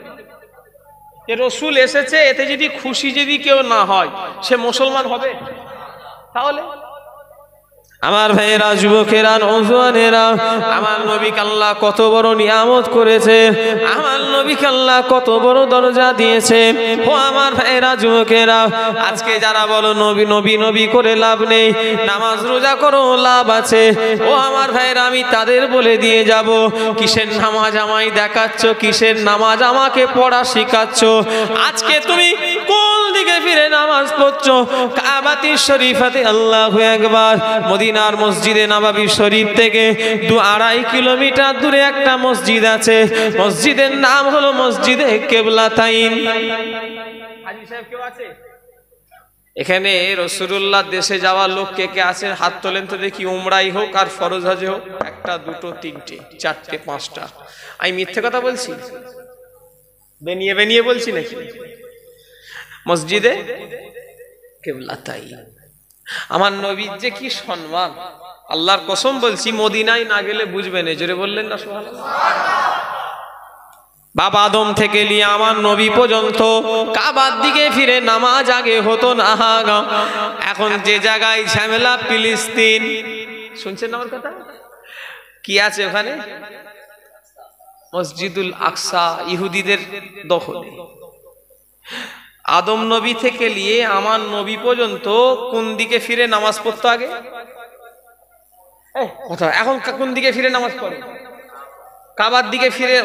যে রসুল এসেছে, এতে যদি খুশি যদি কেউ না হয় সে মুসলমান হবে? তাহলে আমার ভাইয়েরা, যুবকেরা, নওজোয়ানেরা, আমার নবীকে আল্লাহ কত বড় নিয়ামত করেছে, আমার নবীকে আল্লাহ কত বড় দরজা দিয়েছে। ও আমার ভাইয়েরা, যুবকেরা, আজকে যারা বলো নবী নবী নবী করে লাভ নেই, নামাজ রোজা করো লাভ আছে, ও আমার ভাইয়েরা আমি তাদের বলে দিয়ে যাব, কিসের নামাজ আমায় দেখাচ্ছ, কিসের নামাজ আমাকে পড়া শিখাচ্ছ? আজকে তুমি কোন দিকে ফিরে নামাজ পড়ছো? কাবাতি শরীফাতে আল্লাহু আকবার, মদিনার মসজিদে নববী শরীফ থেকে 2-2.5 কিলোমিটার দূরে একটা মসজিদ আছে, মসজিদের নাম হলো মসজিদে কেবলাতাইন। হাজী সাহেব কেউ আছে এখানে? রাসূলুল্লাহ দেশে যাওয়া লোক কে কে আছে? হাত তোলেন তো দেখি। উমরাই হোক আর ফরজ হজে হোক, 1টা 2টো 3টে 4টে 5টা। আমি মিথ্যে কথা বলছি? বেনিয়ে বেনিয়ে বলছি নাকি? মসজিদে কেবলাতাইন। আমার নবীর যে কি সম্মান, আল্লাহর কসম বলছি, মদিনায় না গেলে বুঝবেন। জোরে বললেন না সুবহানাল্লাহ? বাবা আদম থেকে নিয়ে আমার নবী পর্যন্ত কাবার দিকে ফিরে নামাজ আগে হতো না। এখন যে জায়গায় ঝামেলা, ফিলিস্তিন, শুনছেন আমার কথা? কি আছে ওখানে? মসজিদুল আকসা ইহুদিদের দখলে। আদম নবী থেকে নিয়ে আমার নবী পর্যন্ত কোন দিকে ফিরে নামাজ পড়তো আগে? কথা, এখন কোন দিকে ফিরে নামাজ পড়ে? কাবার দিকে ফিরে।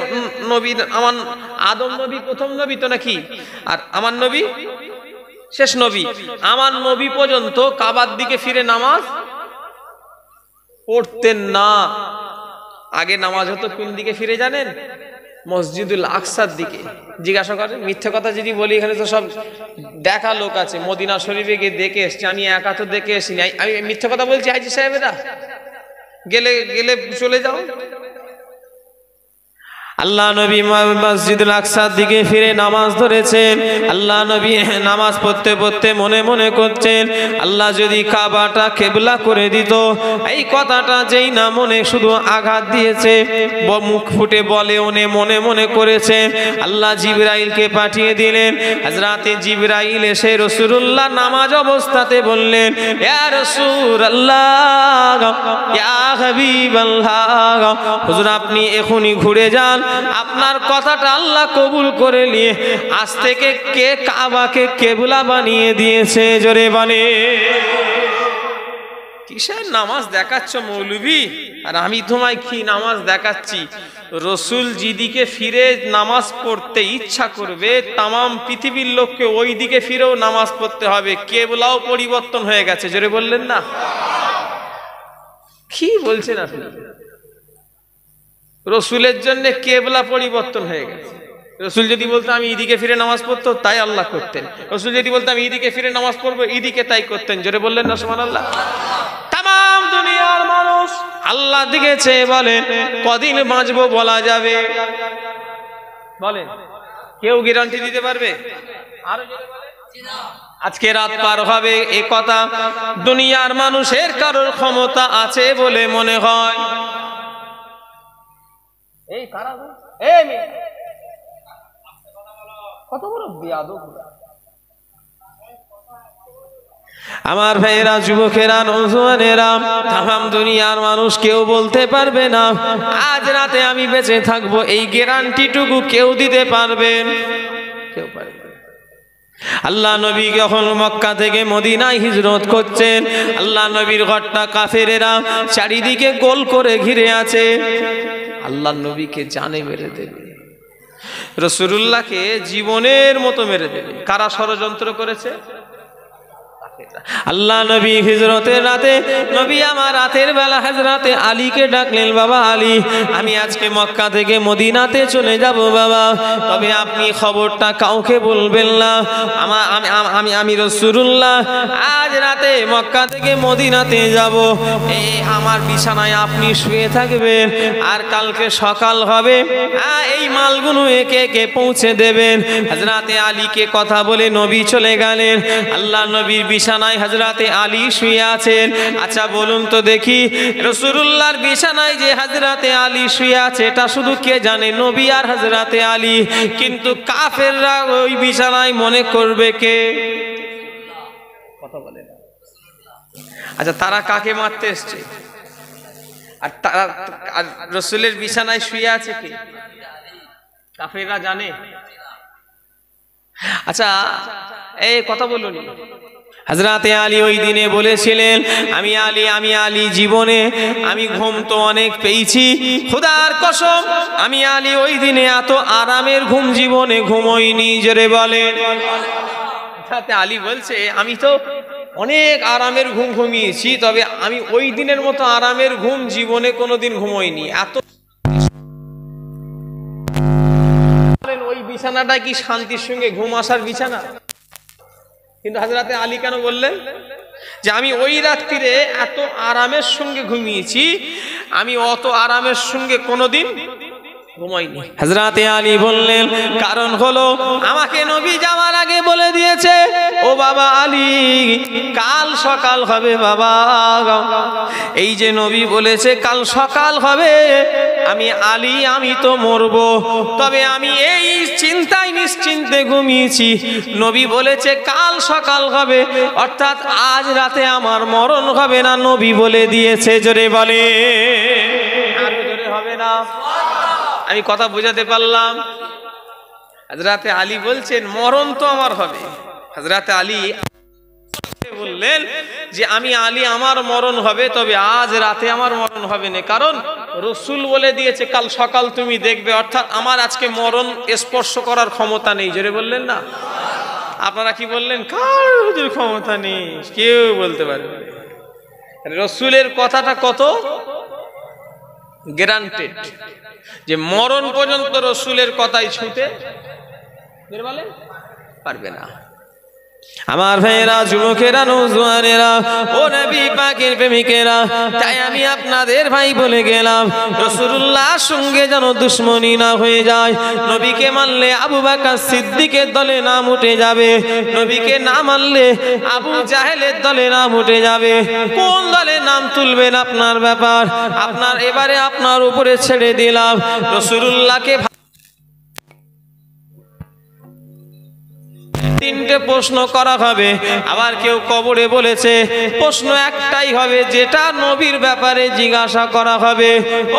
নবী আমার আদম নবী প্রথম নবী তো নাকি? আর আমার নবী শেষ নবী। আমার নবী পর্যন্ত কাবার দিকে ফিরে নামাজ পড়তেন না। আগে নামাজ হতো কোন দিকে ফিরে জানেন? মসজিদুল আকসার দিকে। জিজ্ঞাসা করেন, মিথ্যে কথা যদি বলি, এখানে তো সব দেখা লোক আছে, মদিনা শরীফে গিয়ে দেখে এসছি, আমি একা তো দেখে এসিনি। আমি মিথ্যে কথা বলছি হাজী সাহেবেরা? গেলে গেলে চলে যাও। আল্লাহ নবী মসজিদুল আকসার দিকে ফিরে নামাজ ধরেছেন। আল্লাহ নবী নামাজ পড়তে পড়তে মনে মনে করছেন, আল্লাহ যদি কাবাটা কেবলা করে দিত। এই কথাটা যেই না মনে শুধু আঘাত দিয়েছে, মুখ ফুটে বলে ওনে মনে মনে করেছে। আল্লাহ জিবরাইলকে পাঠিয়ে দিলেন। হযরতে জিবরাইল এসে রাসূলুল্লাহ নামাজ অবস্থাতে বললেন, ইয়া রাসূলুল্লাহ, ইয়া হাবিবাল্লাহ, হুজুর আপনি এখনই ঘুরে যান, আপনার কথাটা আল্লাহ কবুল করে নিয়ে আজ থেকে কে কাবাকে কেবলা বানিয়ে দিয়েছে। জোরে বানে। কিসের নামাজ দেখাচ্ছ মৌলভী? আর আমি তোমায় কি নামাজ দেখাচ্ছি? রসুল যেদিকে ফিরে নামাজ পড়তে ইচ্ছা করবে, তামাম পৃথিবীর লোককে ওই দিকে ফিরেও নামাজ পড়তে হবে। কেবলাও পরিবর্তন হয়ে গেছে। জোরে বললেন না? কি বলছেন আপনি? রসুলের জন্য কেবলা পরিবর্তন হয়ে গেছে। রসুল যদি বলতো আমি এদিকে ফিরে নামাজ পড়তো, তাই আল্লাহ করতেন। রসুল যদি বলতো আমি এদিকে ফিরে নামাজ পড়বো, এদিকে তাই করতেন। জোরে বললেন না সুবহানাল্লাহ? তামাম তাম দুনিয়ার মানুষ আল্লাহর দিকে চেয়ে বলেন কদিন বাঁচবো বলা যাবে? বলেন, কেউ গ্যারান্টি দিতে পারবে? আরো জোরে বলেন। আজকে রাত পার হবে এ কথা দুনিয়ার মানুষের কারোর ক্ষমতা আছে বলে মনে হয়? এই কারা গো? এই মেয়ে কত বড় বিয়াদব! আমার ভাইয়েরা, যুবকেরা, নওজোয়ানেরা, তামাম দুনিয়ার মানুষ কেউ বলতে পারবে না আজ রাতে আমি বেঁচে থাকবো। এই গ্যারান্টিটুকু কেউ দিতে পারবেন? কেউ পারবে না। আল্লাহ নবী যখন মক্কা থেকে মদিনায় হিজরত করছেন, আল্লাহ নবীর ঘরটা কাফেরেরা চারিদিকে গোল করে ঘিরে আছে। আল্লাহ নবীকে জানে মেরে দেবে, রাসূলুল্লাহকে জীবনের মতো মেরে দেবে। কারা ষড়যন্ত্র করেছে? আল্লাহ নবী হিজরতের রাতে নবী আমার রাতের বেলা হযরতে আলীকে ডাকলেন, বাবা আলী, আমি আজকে মক্কা থেকে মদিনাতে চলে যাব বাবা, তবে আপনি খবরটা কাউকে বলবেন না। আমি রাসূলুল্লাহ আজ রাতে মক্কা থেকে মদিনাতে যাব। এই আমার বিছানায় আপনি শুয়ে থাকবেন, আর কালকে সকাল হবে এই মালগুলো একে একে পৌঁছে দেবেন। হযরতে আলীকে কথা বলে নবী চলে গেলেন। আল্লাহ নবীর বিছানায় হযরতে আলী শুয়ে আছেন। আচ্ছা বলুন তো দেখি, রাসূলুল্লাহর বিছানায় যে হযরতে আলী শুয়ে আছে এটা শুধু কে জানে? নবী আর হযরতে আলী। কিন্তু কাফেররা ওই বিছানায় মনে করবে কে? কথা বলেন। আচ্ছা তারা কাকে মারতে এসছে? আর তারা রাসূলের বিছানায় শুয়ে আছে কে? কাফেররা জানে? আচ্ছা এই কথা বলুন। হযরতে আলী ওই দিনে বলেছিলেন, আমি আলী জীবনে আমি ঘুম তো অনেক পেয়েছি, খোদার কসম আমি আলী ওই দিনে এত আরামের ঘুম জীবনে ঘুমোইনি। জোরে বলেন। হযরতে আলী বলছে, আমি তো অনেক আরামের ঘুম ঘুমিয়েছি, তবে আমি ওই দিনের মতো আরামের ঘুম জীবনে কোনোদিন ঘুমোইনি। এত ওই বিছানাটা কি শান্তির সঙ্গে ঘুম আসার বিছানা? কিন্তু হযরতে আলী কেন বললেন যে আমি ওই রাত্রিরে এত আরামের সঙ্গে ঘুমিয়েছি, আমি অত আরামের সঙ্গে কোনোদিন ঘুমাইনি? হযরতে আলী বললেন, কারণ হলো আমাকে নবী যাওয়ার আগে বলে দিয়েছে, ও বাবা আলী কাল সকাল হবে বাবা। এই যে নবী বলেছে কাল সকাল হবে, আমি আলী আমি তো মরবো, তবে আমি এই চিন্তায় নিশ্চিন্তে ঘুমিয়েছি। নবী বলেছে কাল সকাল হবে, অর্থাৎ আজ রাতে আমার মরণ হবে না, নবী বলে দিয়েছে। জোরে বলে, আরো জোরে হবে না? আমি কথা বোঝাতে পারলাম? হযরতে আলী বলছেন মরণ তো আমার হবে। হযরতে আলী বললেন যে আমি আলী আমার মরণ হবে, তবে আজ রাতে আমার মরণ হবে না, কারণ রাসূল বলে দিয়েছে কাল সকাল তুমি দেখবে, অর্থাৎ আমার আজকে মরণ স্পর্শ করার ক্ষমতা নেই। জোরে বললেন না? আপনারা কি বললেন? কারোর ক্ষমতা নেই, কেউ বলতে পারবে না। রাসূলের কথাটা কত গ্যারান্টেড যে মরণ পর্যন্ত রাসূলের কথাই ছুঁতে পারবে না। আমার ভাইয়েরা, যুবকেরা, নওজোয়ানেরা, ও নবী পাকের প্রেমিকেরা, তাই আমি আপনাদের ভাই বলে গেলাম, রাসূলুল্লাহর সঙ্গে যেন দুশমনি না হয়ে যায়। নবীকে মানলে আবু বকর সিদ্দিকের দলে নাম উঠে যাবে, নবীকে না মানলে আবু জাহেলের দলে নাম উঠে যাবে। কোন দলে নাম তুলবেন আপনার ব্যাপার, আপনার এবারে আপনার উপরে ছেড়ে দিলাম। রাসূলুল্লাহকে তিনটে প্রশ্ন করা হবে। আবার কেউ কবরে বলেছে প্রশ্ন একটাই হবে, যেটা নবীর ব্যাপারে জিজ্ঞাসা করা হবে।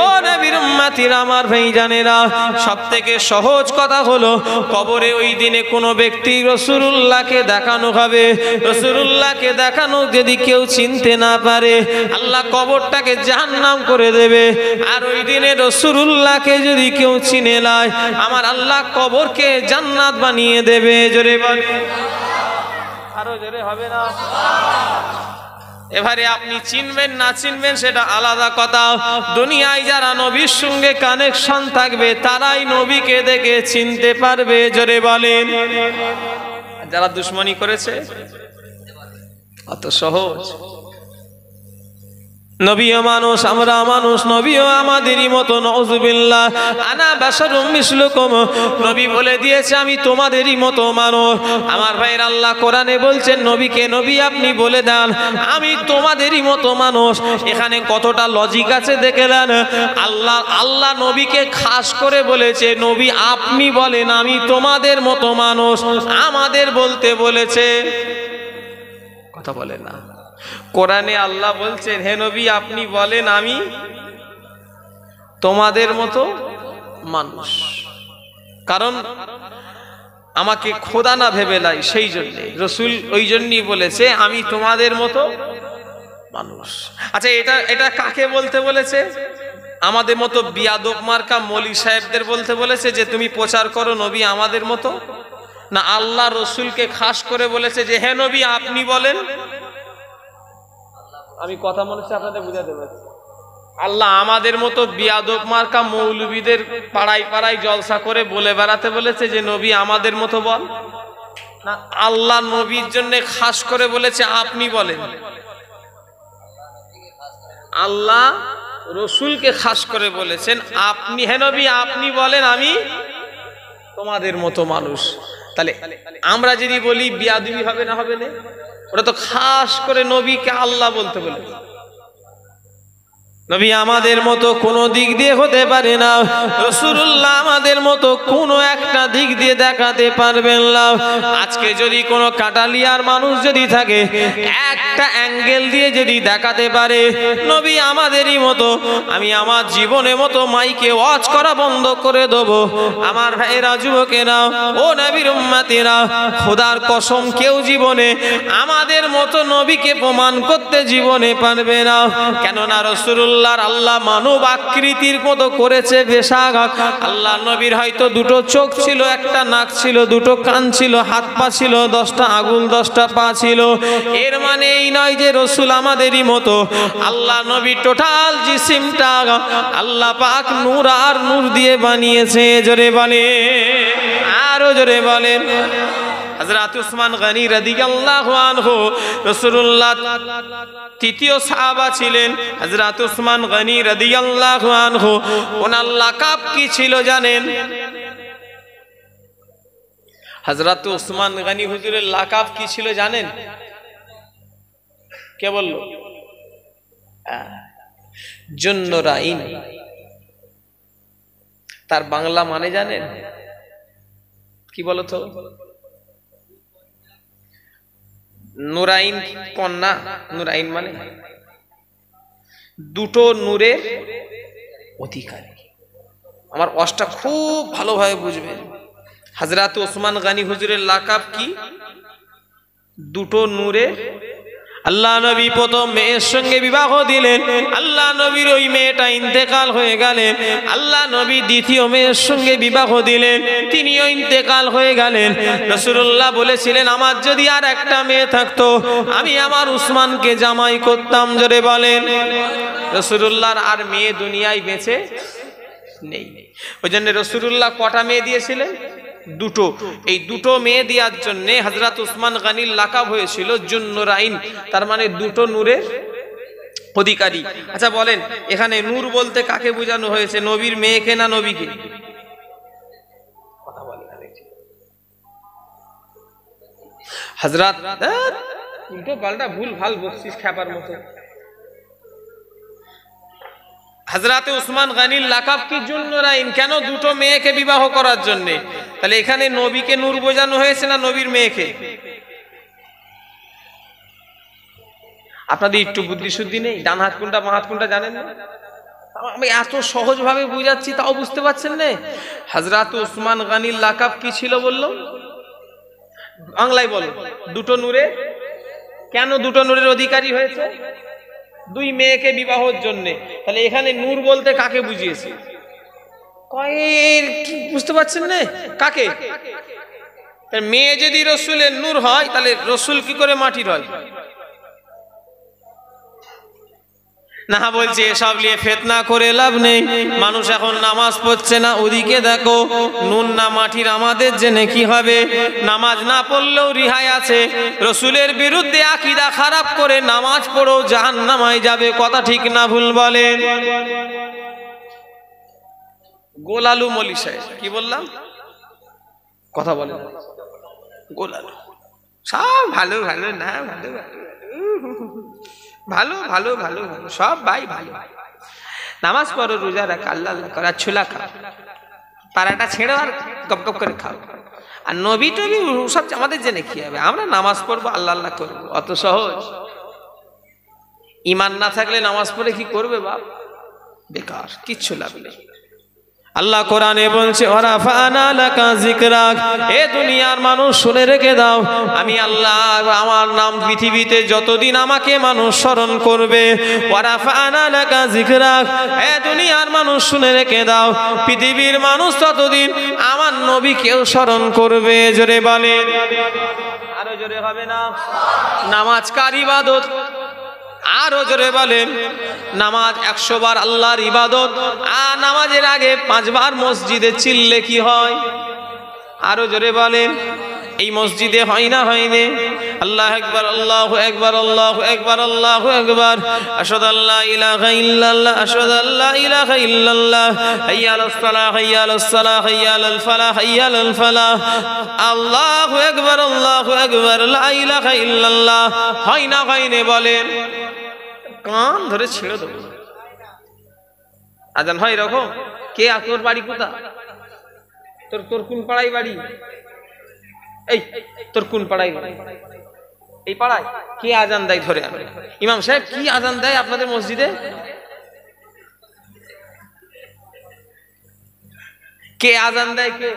ও নবীর উম্মতিরা, আমার ভাইজানেরা, সবথেকে সহজ কথা হলো কবরে ওই দিনে কোনো ব্যক্তি রাসূলুল্লাহকে দেখানো হবে। রাসূলুল্লাহকে দেখানো যদি কেউ চিনতে না পারে, আল্লাহ কবরটাকে জাহান্নাম করে দেবে। আর ওই দিনে রাসূলুল্লাহকে যদি কেউ চিনে নেয়, আমার আল্লাহ কবরকে জান্নাত বানিয়ে দেবে। জোরে বল, আরো জোরে হবে না? এবারে আপনি চিনবেন না চিনবেন সেটা আলাদা কথা। দুনিয়ায় যারা নবীর সঙ্গে কানেকশন থাকবে তারাই নবীকে দেখে চিনতে পারবে। জোরে বলেন। যারা দুশমনি করেছে অত সহজ। নবীও মানুষ, আমরা মানুষ, নবীও আমাদেরই মতো। নাউযুবিল্লাহ, আনা বাশারুম মিসলুকুম, নবী বলে দিয়েছে আমি তোমাদেরই মতো মানুষ। আমার ভাইয়ের, আল্লাহ কোরআনে বলছেন নবীকে, নবী আপনি বলে দেন আমি তোমাদেরই মতো মানুষ। এখানে কতটা লজিক আছে দেখে নেন। আল্লাহ নবীকে খাস করে বলেছে নবী আপনি বলেন আমি তোমাদের মতো মানুষ, আমাদের বলতে বলেছে, কথা বলে না। কোরআনে আল্লাহ বলছেন হে নবী আপনি বলেন আমি তোমাদের মতো মানুষ, কারণ আমাকে খোদা না ভেবে লাই, সেই জন্য রসুল ওই জন্যই বলেছে আমি তোমাদের মতো মানুষ। আচ্ছা, এটা কাকে বলতে বলেছে? আমাদের মতো বিয়াদব মার্কা মৌলী সাহেবদের বলতে বলেছে যে তুমি প্রচার করো নবী আমাদের মতো, না আল্লাহ রসুলকে খাস করে বলেছে যে হে নবী আপনি বলেন? আমি কথা মনে হচ্ছে আপনাদের বুঝাতে পারছি। আল্লাহ আমাদের মতো বিয়াদব মার্কা মৌলবীদের পাড়ায় পাড়ায় জলসা করে বলে বেড়াতে বলেছে যে নবী আমাদের মতো বল, না আল্লাহ নবীর জন্য খাস করে বলেছে আপনি বলেন? আল্লাহ রসুলকে খাস করে বলেছেন আপনি, হে নবী আপনি বলেন আমি তোমাদের মতো মানুষ। তাহলে আমরা যদি বলি বিয়াদবি হবে না? হবে না? ওটা তো খাস করে নবীকে আল্লাহ বলতে বলেছে। নবী আমাদের মতো কোনো দিক দিয়ে হতে পারে না, রাসূলুল্লাহ আমাদের মতো কোনো একটা দিক দিয়ে দেখাতে পারবেন না। আজকে যদি কোনো কাটালিয়ার মানুষ যদি থাকে, একটা অ্যাঙ্গেল দিয়ে যদি দেখাতে পারে নবী আমাদেরই মতো, আমি আমার জীবনের মতো মাইকে ওয়াজ করা বন্ধ করে দেব। আমার ভাইয়েরা, যুবকেরা, ও নবীর উম্মতেরা, খোদার কসম কেউ জীবনে আমাদের মতো নবীকে প্রমাণ করতে জীবনে পারবে না। কেননা রাসূলুল্লাহ আল্লাহ মানব আকৃতির মতো করেছে বেশাক। আল্লাহ নবীর হয়তো দুটো চোখ ছিল, একটা নাক ছিল, দুটো কান ছিল, হাত পা ছিল, 10টা আঙুল 10টা পা ছিল। এর মানে এই নয় যে রসুল আমাদেরই মতো। আল্লাহ নবী টোটাল জিসিমটা আল্লাহ পাক নূর আর নূর দিয়ে বানিয়েছে। জোরে বলে, আরো জোরে বলেন। হযরত উসমান গনি রাদিয়াল্লাহু আনহু রাসূলুল্লাহ তৃতীয় সাহাবা ছিলেন। হযরত উসমান গনি রাদিয়াল্লাহু আনহু, ওনার লাকাব কি ছিল জানেন? হযরত উসমান গনি হুজুরের লাকাব কি ছিল জানেন? কে বলল? জুন্নুরাইন। তার বাংলা মানে জানেন কি বলতো? নুরাইন কন্যা। নুরাইন মানে দুটো নূরের অধিকারী। আমার ওয়াজটা খুব ভালোভাবে বুঝবেন। হযরত ওসমান গনি হুজুরের লাকাব কি? দুটো নূরের। আল্লাহ নবী প্রথম মেয়ের সঙ্গে বিবাহ দিলেন, আল্লাহ নবীর ওই মেয়েটা ইন্তেকাল হয়ে গেলেন। আল্লাহ নবী দ্বিতীয় মেয়ের সঙ্গে বিবাহ দিলেন, তিনিও ইন্তেকাল হয়ে গেলেন। রাসূলুল্লাহ বলেছিলেন আমার যদি আর একটা মেয়ে থাকতো আমি আমার উসমানকে জামাই করতাম। জোরে বলেন। রাসূলুল্লাহর আর মেয়ে দুনিয়ায় বেঁচে নেই। ওই জন্য রাসূলুল্লাহ কটা মেয়ে দিয়েছিলেন? দুটো। এই দুটো মেয়ে দেওয়ার জন্য হযরত উসমান গনির লাকাব হয়েছিল জুন্নুরাইন, তার মানে দুটো নূরের অধিকারী। আচ্ছা বলেন, এখানে নূর বলতে কাকে বোঝানো হয়েছে? নবীর মেয়েকে না নবীকে? কথা বলে না দেখছি। হযরত উল্টো পাল্টা ভুল ভাল বকশিস খাবার মতো। হযরত উসমান গনির লাকাব কি জুন্নুরাইন, কেন? দুটো মেয়েকে বিবাহ করার জন্য। তাহলে এখানে নবীকে নূর বোঝানো হয়েছে না নবীর মেয়েকে? আপনাদের একটু বুদ্ধি শুদ্ধি নেই? ডান হাত কোনটা বাঁ হাত কোনটা জানেন না? আমি এত সহজ ভাবে বুঝাচ্ছি তাও বুঝতে পারছেন না? হযরত উসমান গনির লাকাব কি ছিল বললো? বাংলায় বলো। দুটো নূরে। কেন দুটো নূরের অধিকারী হয়েছে? দুই মেয়েকে বিবাহের জন্য। তাহলে এখানে নূর বলতে কাকে বুঝিয়েছে? বুঝতে পারছেন না? কাকে? মেয়ে যদি রসুলের নূর হয় তাহলে রসুল কি করে মাটির হয়? না বলছে এসব নিয়ে ফিতনা করে লাভ নেই, মানুষ এখন নামাজ পড়ছে না, ওদিকে দেখো নুন না মাটির আমাদের জেনে কি হবে, নামাজ না পড়লেও রিহাই আছে, রসুলের বিরুদ্ধে আকীদা খারাপ করে নামাজ পড়ো জাহান্নামায় যাবে, কথা ঠিক না ভুল বলেন? গোলালু মলি সাহেব কি বললাম, কথা বলেন, গোলালু সব ভালো ভালো না ভালো ভালো ভালো ভালো ভালো সব ভাই ভালো, নামাজ পড়ো রোজা রাখো আল্লাহ আল্লাহ করো আর ছোলা খাও, পারাটা ছেড়ো আর গপ গপ করে খাও, আর নবী টবি সব আমাদের জেনে কি হবে, আমরা নামাজ পড়বো আল্লাহ আল্লাহ করবো, অত সহজ? ইমান না থাকলে নামাজ পড়ে কি করবে বাপ, বেকার, কিচ্ছু লাভ নেই। আল্লাহ কোরআনে বলছে ওয়ারাফানা লাকা যিকরাক, এ দুনিয়ার মানুষ শুনে রেখে দাও, আমি আল্লাহ আমার নাম পৃথিবীতে যতদিন আমাকে মানুষ স্মরণ করবে, ওয়ারাফানা লাকা যিকরাক, এ দুনিয়ার মানুষ শুনে রেখে দাও, পৃথিবীর মানুষ ততদিন আমার নবীকেও স্মরণ করবে। জোরে বলেন, আরো জোরে হবে না? নামাজ কার ইবাদত? আরো জোরে বলেন, নামাজ 100 বার আল্লাহর ইবাদত, আর নামাজের আগে 5 বার মসজিদে চিল্লে কি হয়? আরো জোরে বলেন, এই মসজিদে হয় না হয়নি? আল্লাহু আকবার আল্লাহু আকবার আল্লাহু আকবার আল্লাহু আকবার, আশহাদু আল্লা ইলাহা ইল্লাল্লাহ আশহাদু আল্লা ইলাহা ইল্লাল্লাহ, হাইয়া আলাস সালাহ হাইয়া আলাস সালাহ হাইয়া আলাল ফালাহ হাইয়া আলাল ফালাহ, আল্লাহু আকবার লা ইলাহা ইল্লাল্লাহ, হয় না হয়নি বলেন? কান ধরে ছেড়ে দেবো, আজান হয় এরকম? কে তোর বাড়ি কোথা, তোর কোন পাড়ায় বাড়ি, এই তোর কোন পাড়ায় বাড়ি, এই পাড়ায়? কে আজান দেয় ধরে? ইমাম সাহেব কি আজান দেয় আপনাদের মসজিদে? কে আজান দেয়? কে?